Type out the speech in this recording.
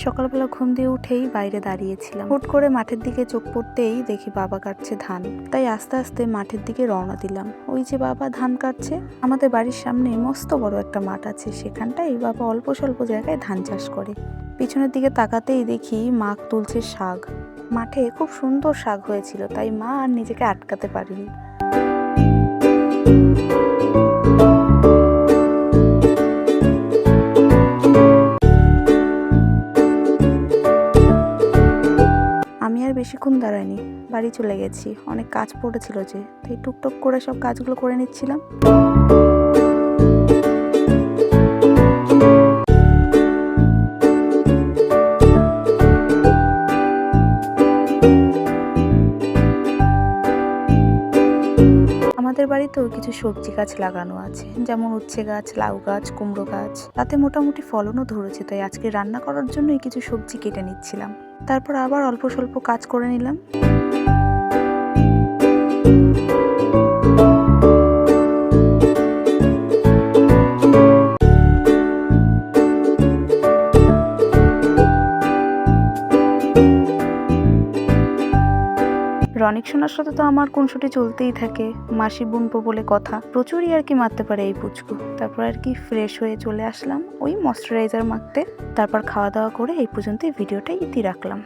সকালবেলা ঘুম দিয়ে উঠেই বাইরে দাঁড়িয়েছিলাম। হুট করে মাঠের দিকে চোখ পড়তেই দেখি বাবা কাটছে ধান। তাই আস্তে আস্তে মাঠের দিকে রওনা দিলাম। ওই যে বাবা ধান কাটছে। আমাদের বাড়ির সামনে মস্ত বড় একটা মাঠ আছে, সেখানটাই বাবা অল্প স্বল্প জায়গায় ধান চাষ করে। পিছনের দিকে তাকাতেই দেখি মা তুলছে শাক। মাঠে খুব সুন্দর শাক হয়েছিল, তাই মা আর নিজেকে আটকাতে পারেনি। আমি আর বেশিক্ষণ দাঁড়াইনি, বাড়ি চলে গেছি। অনেক কাজ পড়েছিল যে, তাই টুকটুক করে সব কাজগুলো করে নিচ্ছিলাম। আমাদের বাড়িতেও কিছু সবজি গাছ লাগানো আছে, যেমন উচ্ছে গাছ, লাউ গাছ, কুমড়ো গাছ। তাতে মোটামুটি ফলনও ধরেছে, তাই আজকে রান্না করার জন্যই কিছু সবজি কেটে নিচ্ছিলাম। তারপর আবার অল্প স্বল্প কাজ করে নিলাম। রনিক সোনার সাথে তো আমার খুনসুটি চলতেই থাকে। মাসি বুনবো বলে কথা, প্রচুরই আর কি মারতে পারে এই পুচকু। তারপর আর কি ফ্রেশ হয়ে চলে আসলাম ওই ময়শ্চারাইজার মাখতে। তারপর খাওয়া দাওয়া করে এই পর্যন্তই ভিডিওটা ইতি রাখলাম।